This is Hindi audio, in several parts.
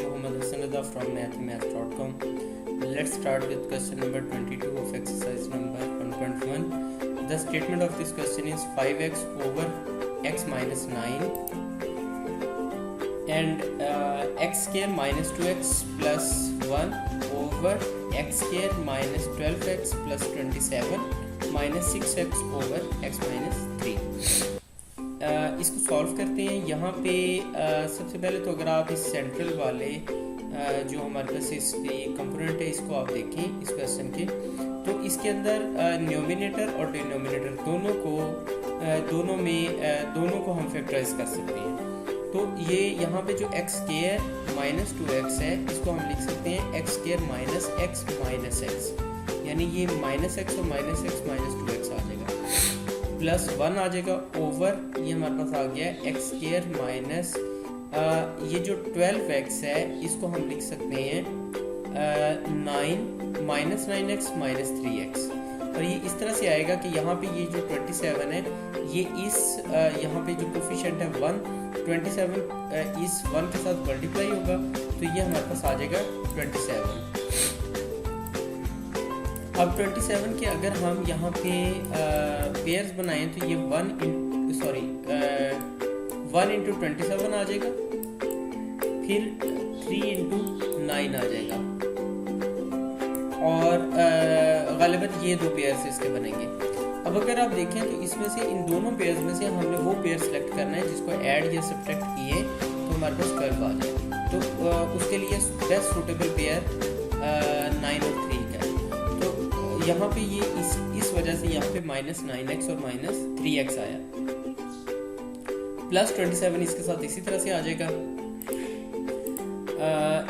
Muhammad Hassan Rida from mathemath.com. Let's start with question number 22 of exercise number 1.1. The statement of this question is 5x over x minus 9 and x square minus 2x plus 1 over x square minus 12x plus 27 minus 6x over x minus 3. इसको सॉल्व करते हैं. यहाँ पे सबसे पहले तो अगर आप इस सेंट्रल वाले जो हमारे पास इसके कंपोनेंट है इसको आप देखें इस क्वेश्चन के, तो इसके अंदर न्यूमिनेटर और डिनोमिनेटर दोनों को हम फैक्टराइज कर सकते हैं. तो ये यहाँ पे जो एक्स स्क्वायर माइनस 2x है इसको हम लिख सकते हैं x square minus x minus x, यानी ये माइनस एक्स और माइनस एक्स माइनस 2x आ जाएगा, प्लस 1 आ जाएगा ओवर ये हमारे पास आ गया एक्स स्क्वायर माइनस ये जो 12x है इसको हम लिख सकते हैं 9 माइनस 9x माइनस 3x. और ये इस तरह से आएगा कि यहाँ पे ये जो 27 है ये इस यहाँ पे जो कोफिशिएंट है 27 इस 1 के साथ मल्टीप्लाई होगा तो ये हमारे पास आ जाएगा 27. अब 27 के अगर हम यहाँ पे पेयर्स बनाएं तो ये 1 इंटू 27 आ जाएगा, फिर 3 इंटू 9 आ जाएगा और गालिबन ये दो पेयर्स इसके बनेंगे. अब अगर आप देखें तो इसमें से इन दोनों पेयर्स में से हमने वो पेयर सेलेक्ट करना है जिसको ऐड या सब्ट्रैक्ट किए तो हमारे पास 12 आ जाए. तो उसके लिए बेस्ट सूटेबल पेयर 9 और 3 का है. तो यहाँ पे ये इस वजह से यहाँ पे माइनस 9x और माइनस 3x आया, प्लस 27 इसके साथ इसी तरह से आ जाएगा.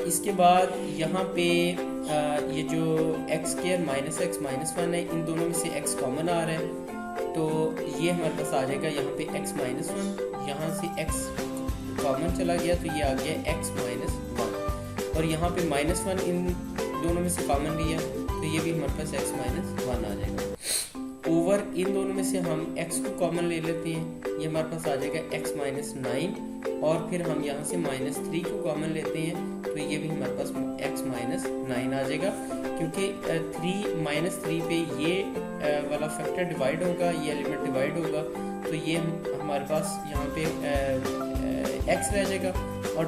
इसके बाद यहाँ पे ये जो x square minus x minus 1 है इन दोनों में से x कॉमन आ रहा है तो ये हमारे पास आ जाएगा यहाँ पे x माइनस 1, यहाँ से x कॉमन चला गया तो ये आ गया x माइनस 1 और यहाँ पे माइनस 1 इन दोनों में से कॉमन लिया तो ये भी हमारे पास x माइनस 1 आ जाएगा. ओवर इन दोनों में से हम x को कॉमन ले लेते हैं, ये हमारे पास आ जाएगा x माइनस 9 और फिर हम यहाँ से माइनस 3 को कॉमन लेते हैं तो ये भी हमारे पास x माइनस 9 आ जाएगा, क्योंकि 3 माइनस 3 पे ये वाला फैक्टर डिवाइड होगा, ये एलिमेंट डिवाइड होगा तो ये हमारे पास यहाँ पे x रह जाएगा. और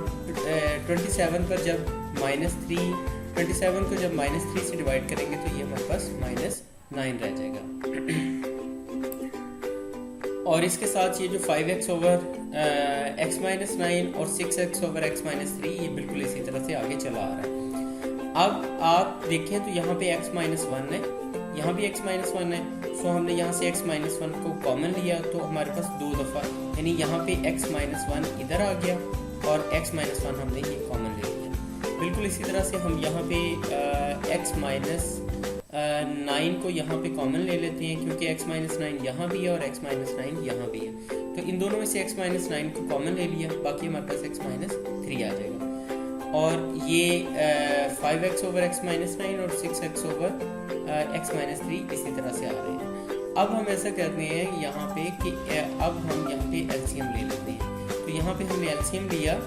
27 पर जब माइनस 3 से डिवाइड करेंगे तो ये हमारे पास माइनस 9 रह जाएगा. और इसके साथ ये जो 5x ओवर x माइनस 9 और 6x ओवर x माइनस 3 ये बिल्कुल इसी तरह से आगे चला आ रहा है. अब आप देखें तो यहाँ पे x माइनस 1 है, यहाँ भी x माइनस 1 है, सो हमने यहाँ से x माइनस 1 को कॉमन लिया तो हमारे पास 2 दफ़ा, यानी यहाँ पे x माइनस 1 इधर आ गया और x माइनस 1 हमने ये कॉमन ले लिया. बिल्कुल इसी तरह से हम यहाँ पे x माइनस 9 को यहाँ पे कॉमन ले लेते हैं क्योंकि x माइनस 9 यहाँ भी है और x माइनस 9 यहाँ भी है, तो इन दोनों में से x माइनस 9 को कॉमन ले लिया, बाकी हमारे पास x माइनस 3 आ जाएगा. और ये 5x ओवर x माइनस 9 और 6x ओवर x माइनस 3 इसी तरह से आ रहे हैं. अब हम ऐसा करते हैं यहाँ पे कि अब हम यहाँ पे एलसीएम ले लेते हैं. तो यहाँ पे हमने एलसीएम लिया.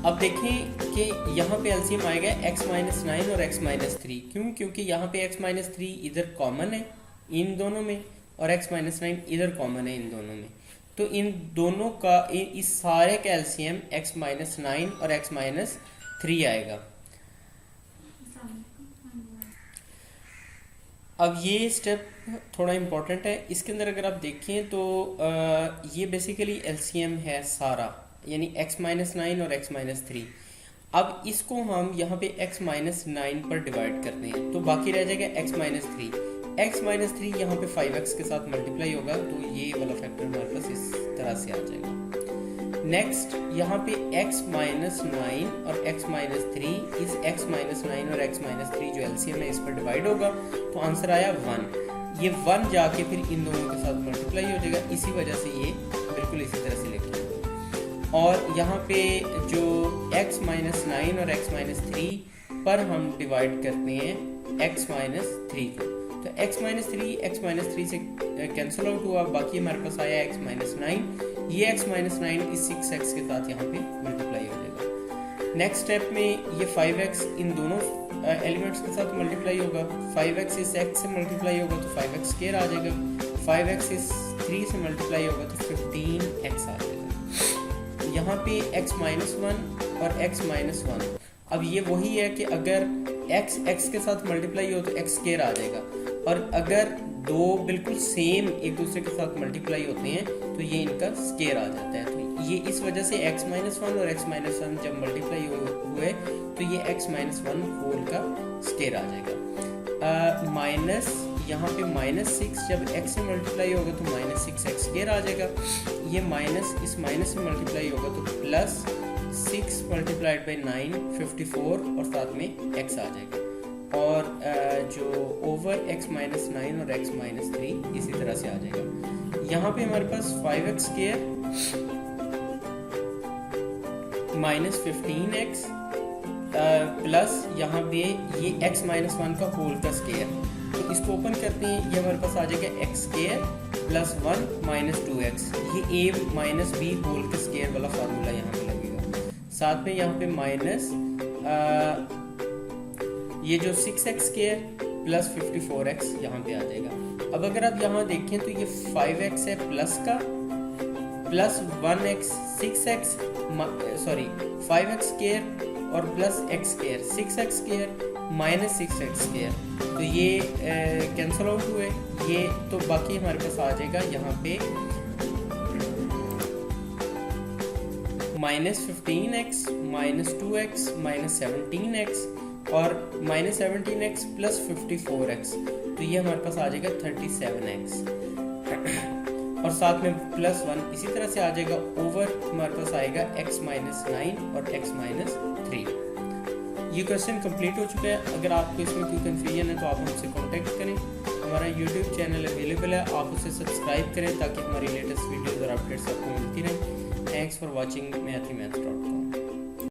अब देखें कि यहाँ पे एलसीएम आएगा x माइनस 9 और x माइनस 3. क्यों? क्योंकि यहाँ पे x माइनस 3 इधर कॉमन है इन दोनों में और x माइनस 9 इधर कॉमन है इन दोनों में, तो इन दोनों का इस सारे का एलसीएम x माइनस 9 और x माइनस 3 आएगा. अब ये स्टेप थोड़ा इम्पोर्टेंट है. इसके अंदर अगर आप देखें तो ये बेसिकली एलसीएम है सारा, यानी x माइनस 9 और x माइनस 3. अब इसको हम यहाँ पे x माइनस 9 पर डिवाइड करते हैं तो बाकी रह जाएगा x माइनस 3. x माइनस 3 यहाँ पे 5x के साथ मल्टीप्लाई होगा तो ये वाला फैक्टर हमारे पास इस तरह से आ जाएगा. नेक्स्ट यहाँ पे x माइनस 9 और x माइनस 3 इस x माइनस 9 और x माइनस 3 जो एलसीएम है इस पर डिवाइड होगा तो आंसर आया 1. ये 1 जाके फिर इन दोनों के साथ मल्टीप्लाई हो जाएगा, इसी वजह से ये बिल्कुल इसी तरह से लिखा है. और यहाँ पे जो x माइनस 9 और x माइनस 3 पर हम डिवाइड करते हैं x माइनस 3 को, तो x माइनस 3 से कैंसिल आउट हुआ, बाकी हमारे पास आया x माइनस 9. ये x माइनस 9 इस 6x के साथ यहाँ पे मल्टीप्लाई हो जाएगा. नेक्स्ट स्टेप में ये 5x इन दोनों एलिमेंट्स के साथ मल्टीप्लाई होगा, 5x इस x से मल्टीप्लाई होगा तो 5x स्क्वायर आ जाएगा, 5x इस 3 से मल्टीप्लाई होगा तो 15x आ जाएगा। यहाँ पे x माइनस 1 और x माइनस 1, अब ये वही है कि अगर x के साथ मल्टीप्लाई हो तो x स्क्वायर आ जाएगा, और अगर दो बिल्कुल सेम एक दूसरे के साथ मल्टीप्लाई होते हैं तो ये इनका स्क्वायर आ जाता है। तो ये इस वजह से x माइनस 1 और x माइनस 1 जब मल्टीप्लाई हुए तो ये x माइनस 1 होल का स्क्वायर आ जाएगा। माइनस यहाँ पे माइनस 6 जब x से मल्टीप्लाई होगा तो माइनस 6x स्क्वायर आ जाएगा। ये माइनस इस माइनस से मल्टीप्लाई होगा तो प्लस 6 मल्टीप्लाइड बाई 9 54 और साथ में x आ जाएगा। और जो ओवर x माइनस 9 और x माइनस 3 इसी तरह से आ जाएगा। यहाँ पे हमारे पास 5x square minus 15x plus यहाँ पे ये x माइनस 1 का होल का स्क्वायर, तो इसको ओपन करते हैं, ये हमारे पास आ जाएगा x square plus 1 minus 2x, ये a माइनस b होल का स्क्वायर वाला फार्मूला यहाँ पे लगेगा। साथ में यहाँ पे माइनस ये जो 6x स्क्वायर प्लस 54x यहाँ पे आ जाएगा। अब अगर आप यहाँ देखें तो ये 5x है प्लस का, plus 1x 6x 5x square और plus x square 6x square minus 6x square, तो ये कैंसिल आउट हुए ये, तो बाकी हमारे पास आ जाएगा यहाँ पे minus 15x minus 2x minus 17x और माइनस 17x प्लस 54x, तो ये हमारे पास आ जाएगा 37x और साथ में प्लस 1 इसी तरह से आ जाएगा। ओवर हमारे पास आएगा x माइनस 9 और x माइनस 3। ये क्वेश्चन कंप्लीट हो चुका है। अगर आपको इसमें कोई कंफ्यूजन है तो आप हमसे कांटेक्ट करें। हमारा यूट्यूब चैनल अवेलेबल है, आप उसे सब्सक्राइब करें ताकि हमारी लेटेस्ट वीडियोज़ और अपडेट्स आपको मिलती रहें। Thanks for watching मैथ्स.com।